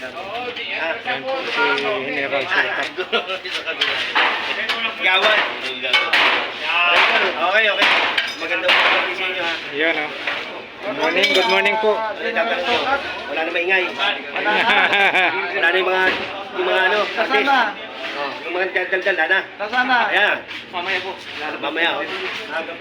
lang. Yan po si General Sukat. Gawan. Okay. Magandang umaga sa inyo ha. Yan o. Good morning po. Wala na maingay. Wala na yung mga ano, artist. Yung mga daldal na. Nasana? Ayan. Mamaya po. Mamaya.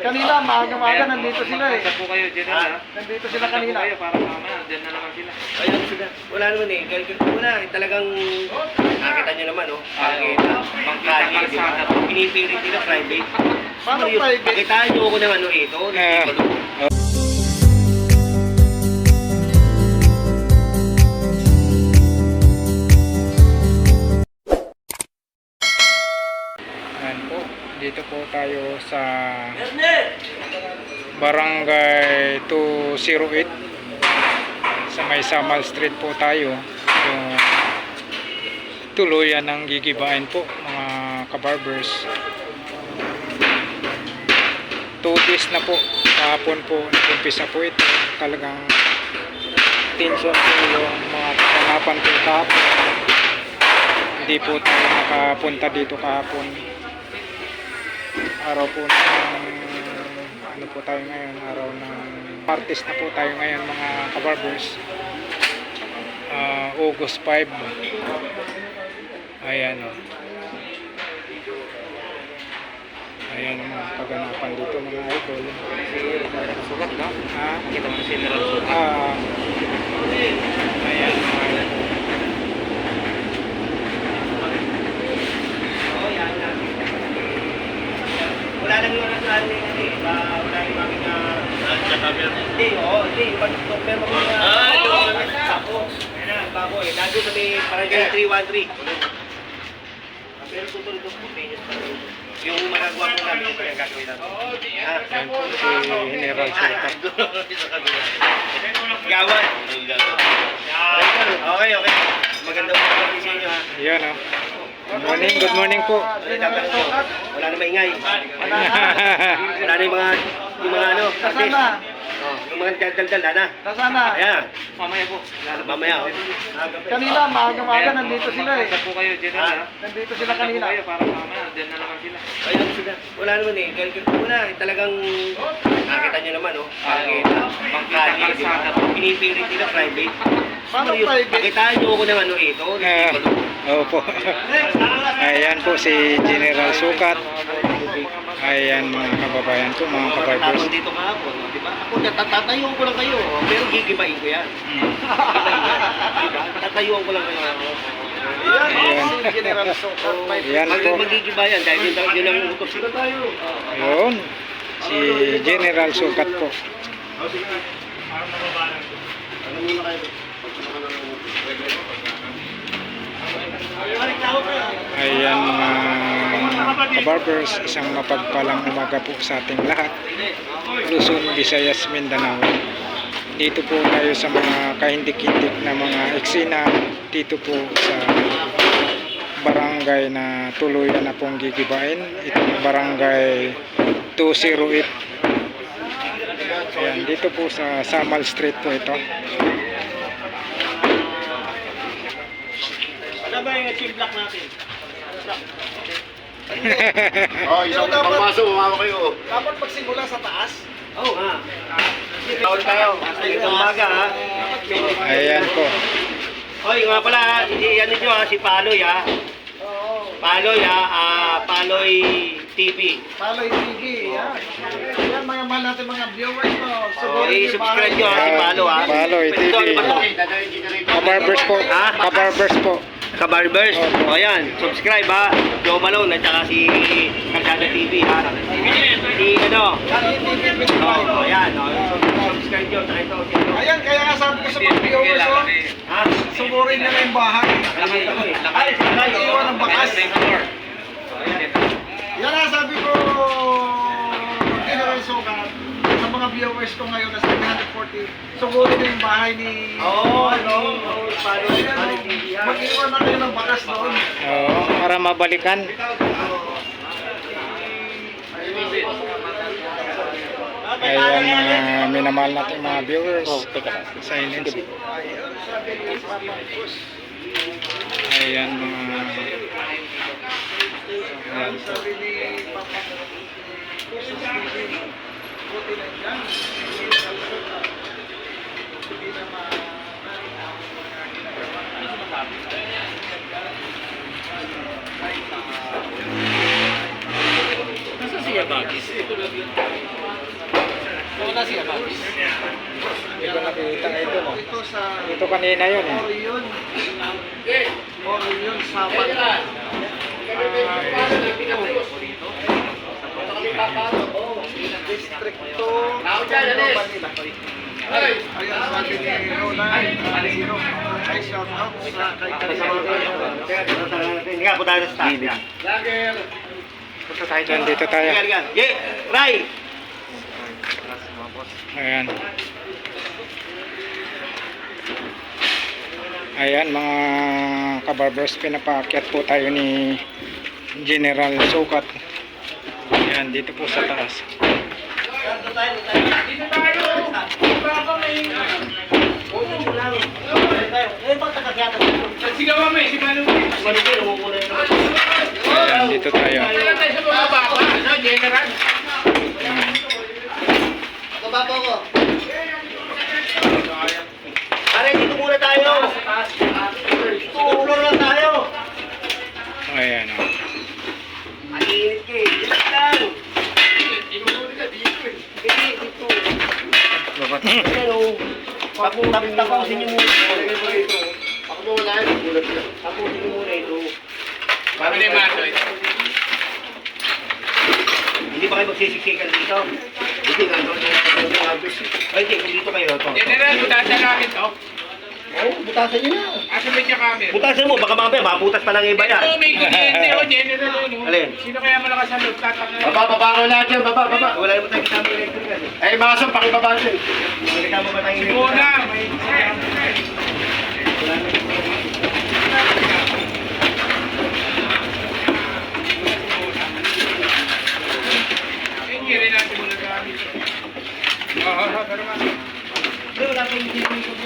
Kanina, maaga nandito sila eh. Saan po kayo, General? Nandito sila Saan po kanina. kayo para mamaya, dyan na naman sila. Ayun sila. Wala naman eh. Wala talagang nakita nyo naman oh. Pangkali, di ba? Pinipilit nila private. Paano private? Pakitaan nyo ako ng ano ito. Yan po. Dito po tayo sa Barangay 208 sa may Samal Street po tayo. Yung tuluyan ng gigibain po mga kabarbers. 2 days na po. Kahapon po nag-umpisa po ito. Talagang tension po yung mga kaganapan po kahapon. Hindi po tayo nakapunta dito kahapon. Araw po ng ano po tayo ngayon, araw ng artist na po tayo ngayon mga kabarbers. August 5. Ayan o. Ayan ang mga kaganapan dito mga idol. Sukat, no? Ha? Kita mo si General Sukat. Ayan mga idol. Wala lang yung ano eh. Wala yung aming hindi. Pero ako. Bako eh. Nandun kami Barangay 313. Pero tutuloy ko pesos pa rin. Yung magagawa ko namin yung gagawin namin. Ayan po si General Sukat. Gawan. Okay. Magandang umaga sa inyo ha. Yan o. Good morning po. Wala na maingay. Wala na yung mga ano, artist. Nasana? Yung mga daldal na. Nasana? Ayan. Mamaya po. Mamaya. Kanina, maaga nandito sila eh. Saan po kayo, General? Nandito sila Saan po kanina. kayo para mamaya, dyan na naman sila. Ayun sila. Wala naman eh. Wala. Talagang nakita nyo naman oh. Pangkali, di ba? Pinipilit nila private. Paano private? Pakitaan nyo ako ng ano ito. Opo. Ayan po si General Sukat. Ayan mga kababayan ko, mga kabarbers. Tapos dito kahapon, di ba? Ako tatayuan ko lang kayo, pero gigibain ko yan. Tatayuan ko lang kayo. Ayan, si General Sukat. Ayan po. Magigibayan dahil yun ang utos sila tayo. Ayun. Si General Sukat po. Ano muna kayo? Ayan mga kabarbers, isang mapagpalang umaga po sa ating lahat. Luzon, Visayas, Mindanao. Dito po tayo sa mga kahindik-hindik na mga eksena dito po sa barangay na tuluyan na pong gigibain. Itong barangay 208. Ayan, dito po sa Samal Street po ito. Ano ba yung team block natin? Isang pangmaso, umawa kayo. Dapat magsimula sa taas. Oo nga. Tawag tayo. Ito umaga ha. Ayan po. Hoy, nga pala, ano nyo ha, si Paloy ha. Paloy ha, Paloy TV. Paloy TV. Yan. Yan, mga mahal natin mga viewers mo. I-subscribe nyo ha, si Palo ha. Paloy TV. Ito, ano ba to? Kabarbers po. Ha? Kabarbers po. Kabarbers. O yan, subscribe ha. Joe Malone at saka si Kalsada TV ha. Si ano. O yan, subscribe nyo. Saka ito. Ayan, kaya nga sabi ko sa mga viewers mo, Ha? suburin nyo na yung bahay. Ay, Iwan ng bakas. Yan nga sabi ko, General Sukat, sa mga viewers ko ngayon na 740, suburin nyo yung bahay ni... Oo, ano? Paloy TV ha. Mag-iwan na kayo ng bakas doon. Oo, para mabalikan. Ayan mga minamahal natin mga viewers. Silence. Ayan mga ayan. Sabi ni Papa, puso speaking, buti na dyan. Hindi na Nasaan siya bagis? Wala siya bagis. Hindi ko nakita ito, no? ito sa Ito kanina yun eh. Orion. Orion, Sabat. District 2. Ayun, sabi ni Roland. Ay, shout out sa kay Hindi nga, punta tayo sa staff. Punta tayo dyan, dito tayo. Sige. Yeah, Ray! Ayan. Ayan mga kabarbers, pinapaakyat po tayo ni General Sukat. Ayan, dito po sa taas. Dito tayo. Sige mami, si Manu. Ayan, dito tayo. Kailan tayo sa baba ko? Ano, General? Ayan. Baba ko. Pare, dito muna tayo. Tulong lang tayo. Ayan. Oh. Ang init ka eh. Dito lang. Hindi, dito. Pero, tapusin niyo muna. Tapusin niyo muna ito. Para ni Mato. Hindi ba kayo magsisiksikan dito? Hindi nga, ay, hindi, kung dito kayo. Ito. General, butasan namin to. Oh, butasan niyo na. Asa ba siya kami? Butasan mo, baka mamaya, mabutas pa lang iba yan. Ito, may kuryente o General. Ano? Alin? Sino kaya malakas ang loob? Tatakot. Baba ko lahat yan, baba. Wala naman tayong kasama electrical. Ay, mga pakibaba siya. May kasama ba tayong electrical? Muna, may... Hindi rin natin muna gamit. Oo, pero nga.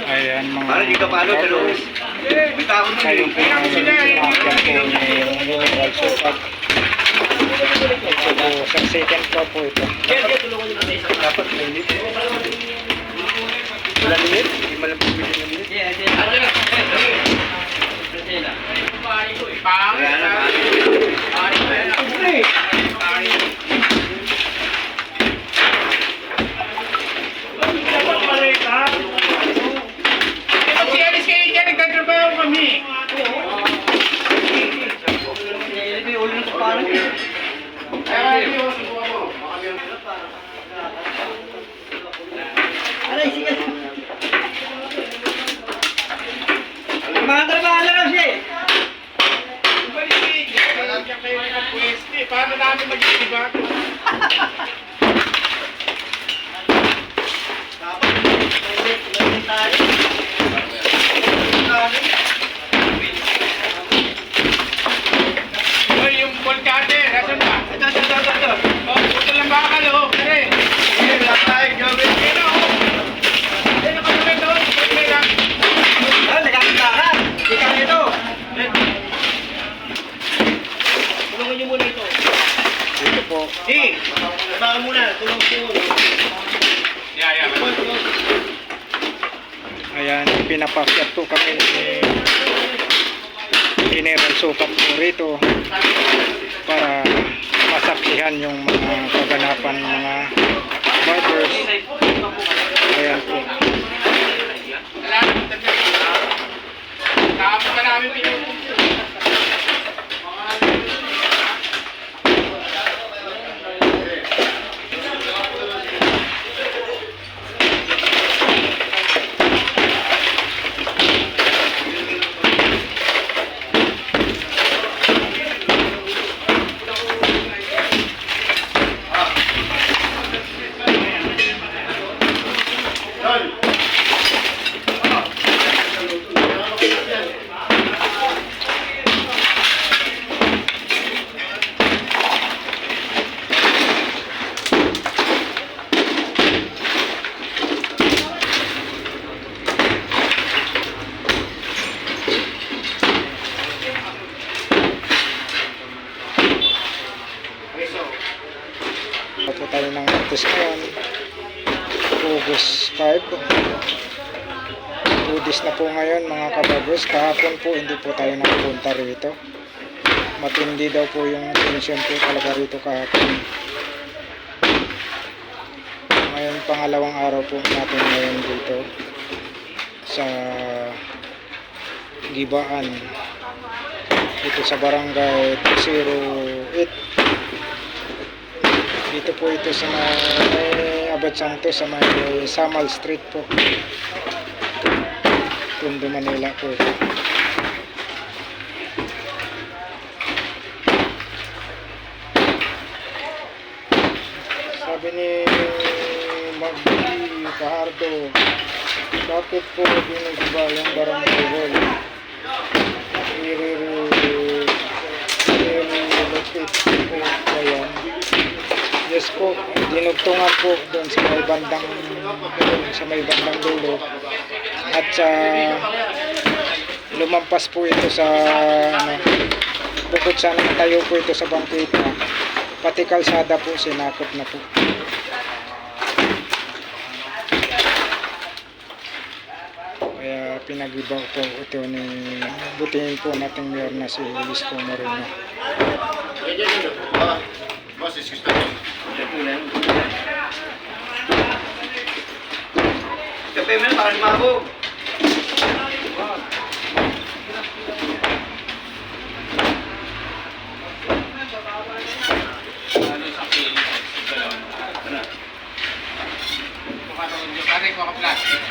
Ayan mga Para di ka palo, pero... May tao na kayo eh. po ang pinaakyat po ni General Sukat. Ito po, sa second floor po ito. Kaya tulungan nyo na isang dapat na limit. Wala limit? Hindi malang pumili ng limit. Pangit na. Mag-CLS kayo dyan, nagtatrabaho kami. Paano namin mag-iiba? Hoy, yung volcano, nasan ba? Ito. Oh, puto lang bakal, oh. Pare. Wala tayo, gawin. Pero, oh. Ano ka naman doon? Pwede lang. Tulungan nyo muna ito. Dito po. Tabakan muna. Tulungan mo. Yeah. Ayan, pinapaakyat po kami ni General Sukat po rito para masaksihan yung mga kaganapan ng mga barbers. Ayan po. Salamat. Tapos pa namin pinupunto. August ngayon. August 5. 2 days na po ngayon mga kabarbers. Kahapon po hindi po tayo nakapunta rito. Matindi daw po yung tension po talaga rito kahapon. Ngayon pangalawang araw po natin ngayon dito sa Gibaan. Dito sa barangay 08. Dito po ito sa may Abad Santo sa may Samal Street po. Tondo, Manila po. Sabi ni Magdi Pahardo, bakit po binugiba yung barangay hall? I-relocate po ba yan? Yes po, dinugtungan po doon sa may bandang dulo. At sa lumampas po ito sa bukod sa tayo po ito sa bangkita, pati kalsada po sinakop na po. Kaya pinag-ibaw po ito ni butihin po nating mayor na si Isko Moreno. Boss, excuse me. Kape mo na, parang mabog.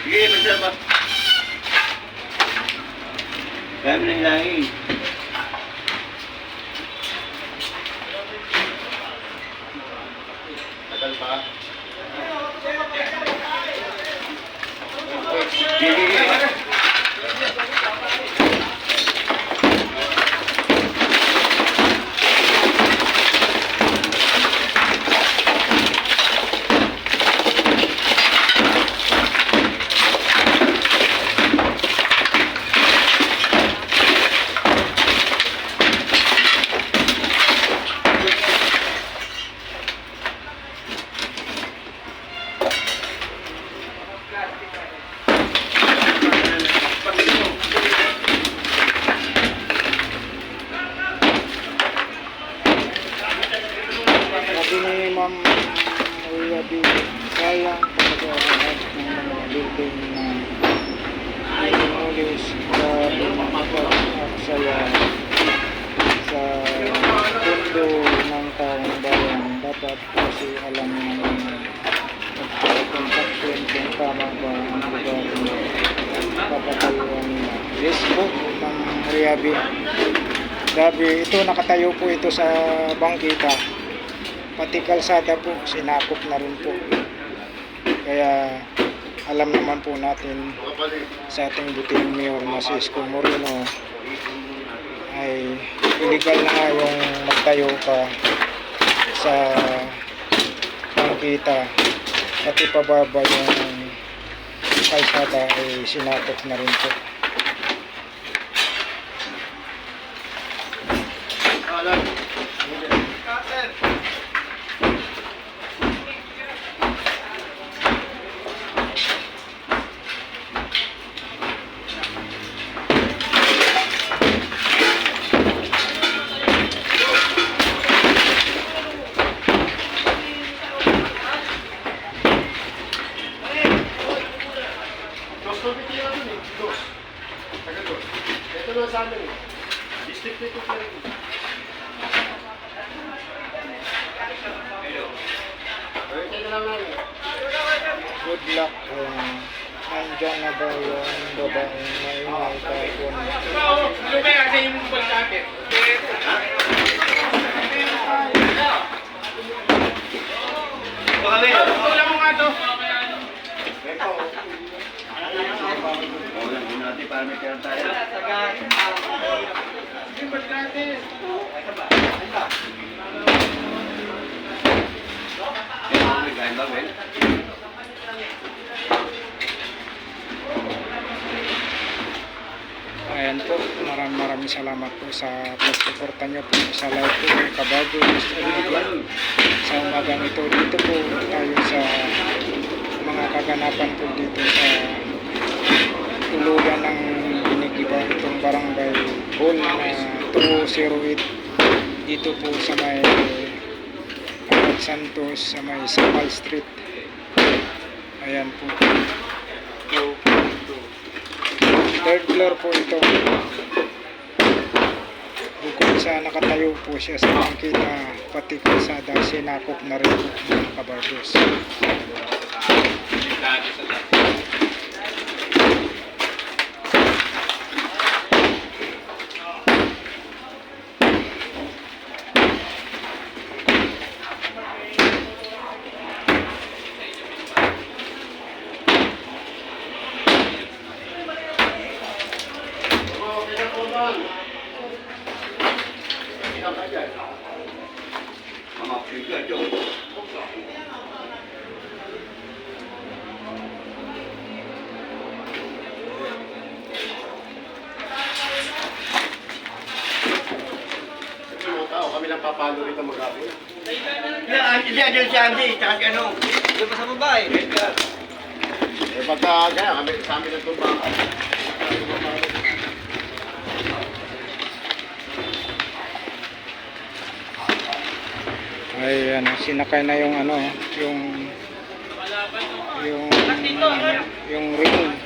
Sige, basta ba? Kaya mo na hilangin. Tagal pa. Sabi ni Ma'am Uyabi, sayang pag-aarahas ng mga building na inulis sa pag-aksaya sa pundo ng taong bayan. Dapat kasi alam ng construction kung tama ba ang lugar na papatayuan nila. Yes po, Ma'am Uyabi. Sabi, ito nakatayo po ito sa bangkita. Pati kalsada po, sinakop na rin po. Kaya alam naman po natin sa ating buting mayor na si Isko Moreno ay illegal na nga yung magtayo ka sa bangkita. Pati pababa yung kalsada ay sinakop na rin po. Good luck. Nandyan na ba yung babaeng maingay kahapon? Ano ba yan sa yung pagkate? Baka may, Wala mo nga to. wala din natin para may kaya tayo. Yung pagkate. May kain ba, Ben? Ayan Ayan po, maraming salamat po sa pagsuporta nyo po sa live po kabarbers. Sa umagang ito, dito po tayo sa mga kaganapan po dito sa tuluyan ng Binigiba, itong barangay hall na 208 dito po sa may Abad Santos, sa may Sapal Street. Ayan po, third floor po ito. Bukod sa nakatayo po siya sa bangkita, pati kalsada, sinakop na rin po ng kabarbers. Kami lang papalo rito mag-apoy. Diyan si Andy, tsaka si ano. Doon pa sa babae. Eh pagka kaya kami sa amin ng tumbakan. Ay ano, sinakay na yung ano, yung ring.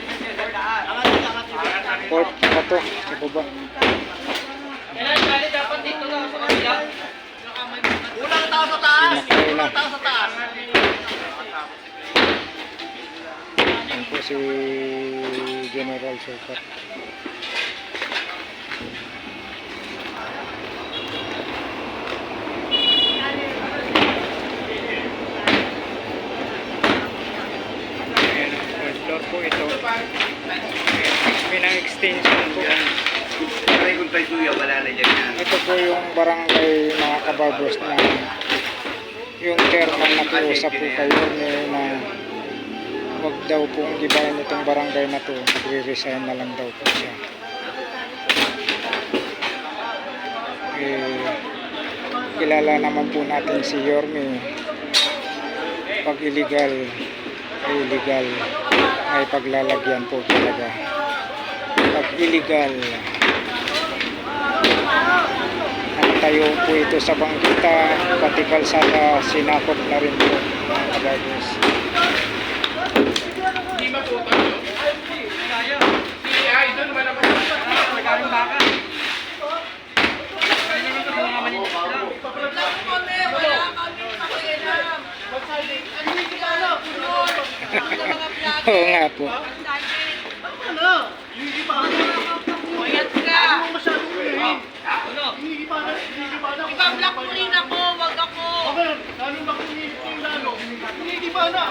Port pa to sa baba. Ulang tao sa taas! Sinakay na. Ulang tao sa taas! Yan po si General Sukat. Ayan, third floor po ito. Pinang-extension po. Pare kung tayo suya, wala na dyan yan. Ito po yung barangay mga kabarbers na yung chairman na kiusap po kayo na wag daw pong gibayan itong barangay na to, magre-resign na lang daw po siya. Kilala naman po natin si Yorme, pag illegal ay illegal, ay paglalagyan po talaga. Pag illegal, tayo po ito sa bangkita, pati kalsada, sinakop na rin po mga kabarbers. Hindi matutok yun. Si Idol naman ako. Nagkaroon baka. Oo nga po. Ipa-block mo rin ako, wag ako. Lalo ba kung yung lalo? Hindi ba na?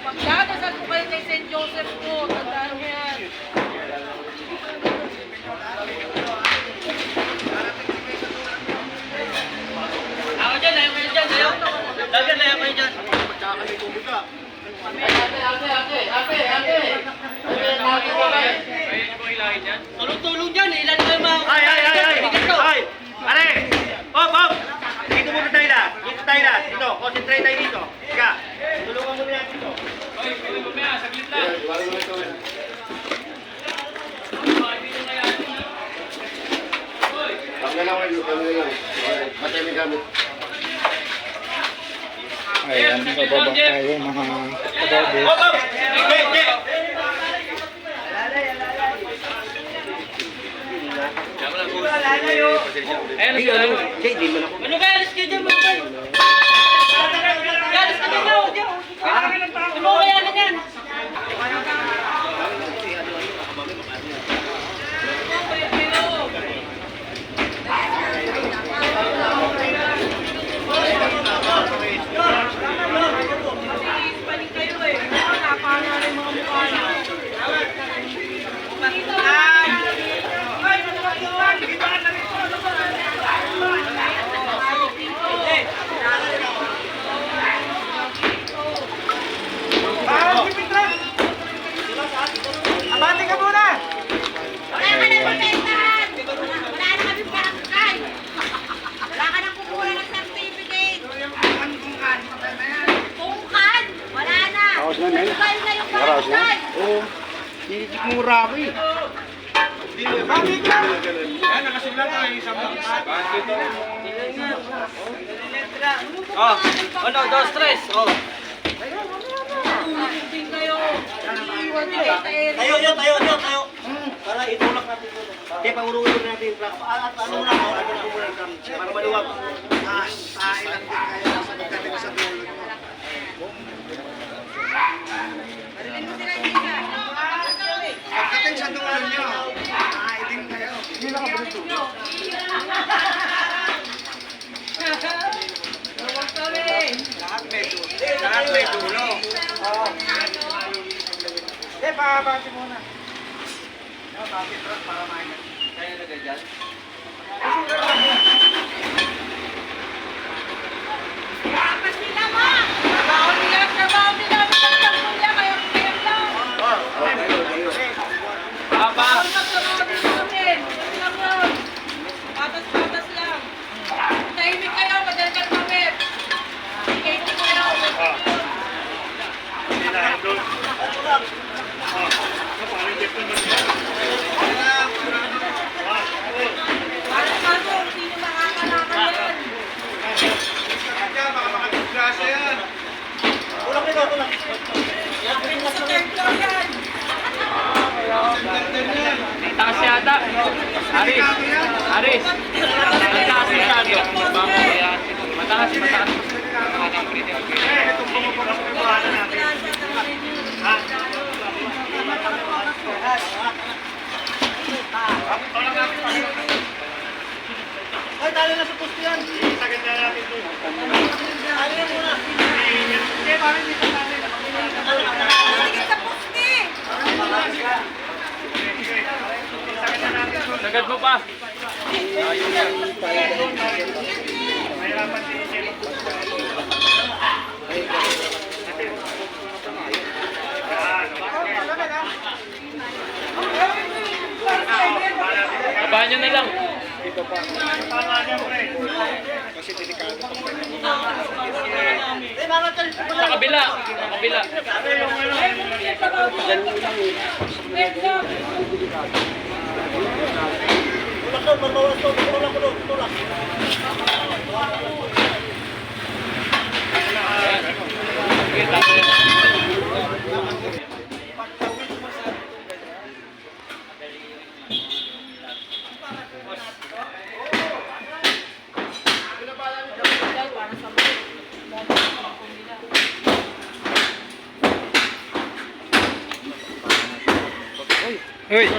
Magdadasal po kayo kay St. Joseph po. Tandaan mo yan. Ako dyan, ayaw kayo dyan, ayaw. Dagan, ayaw kayo dyan. Tulong-tulong dyan, ilan kayo mga... Ay! Pare! Hop! Dito muna tayo na. Dito tayo na. Dito, concentrate tayo dito. Ika, tulungan mo na yan dito. Ayan, bababa tayo mga kabarbers. Hop! Jay! Ano kaya alis kayo dyan mga kayo? Alis ka dyan ako dyan. Ano kaya na yan? Mura ko eh. Bakit ka? Yan, nakasulat ang isang bangka. Oh, ano, 2, 3. Oh. Tayo. Para itulak natin ito. Kaya pangurulog natin yung truck. Ano muna ako? Ano muna yung truck? Para maluwag. Ilan din kayo sa pagdating sa dulo. Pagdating sa dulo nyo, din kayo. Hindi na kabalito. Lahat may dulo. Oo. Pabati muna. Bakit truck para maingat? Kaya lagay dyan. Dapat sila ma! Trabaho nila! Magtampon niya kayo kayo lang! Papa! Magtrabaho nila kami! Lang lang! Patas lang! Tahimik kayo! Madalgal kami! Ikay ko kayo! Para kaso, sino makakalakan yan? Kaya baka makapaggrasa yan. Tulak nito, tulak. Sa third floor yan! Taas yata. Aris. Mataas masyado. Mataas. Itong bumabang sa buhanan natin. Ay, tali na sa posto yan. Sagad na natin ito. Tali na muna. Kaya parang hindi pa natin. Sige sa poste! Sagad na natin ito. Sagad mo pa. Mahirapan din siya. Abangan nyo na lang. Tama niya, pre. Sa kabila. Tulak. Uy!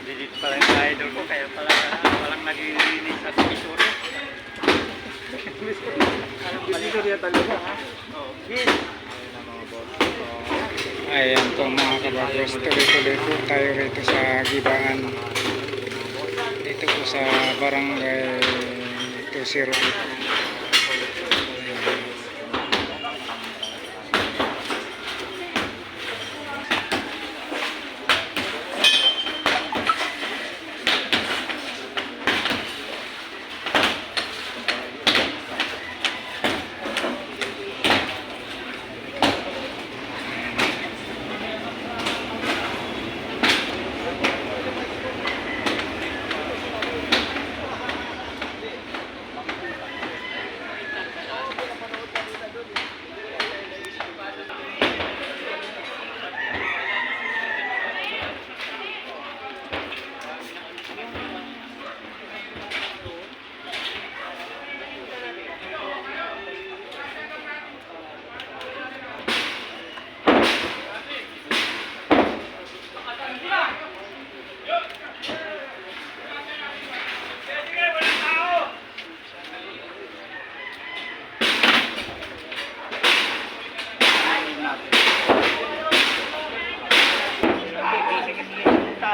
Digit pala yung idol ko, kaya pala walang nag-iinis at misuro. Misuro yan talaga, ha? Ayan po mga kabagos, tuloy-tuloy po tayo rito sa Gibaan. Dito po sa Barangay 208.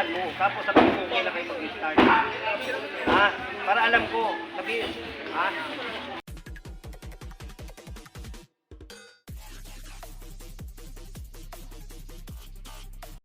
Mo, tapos sabihin mo kailan kayo mag-start. Ha? Para alam ko. Sabihin. Ha?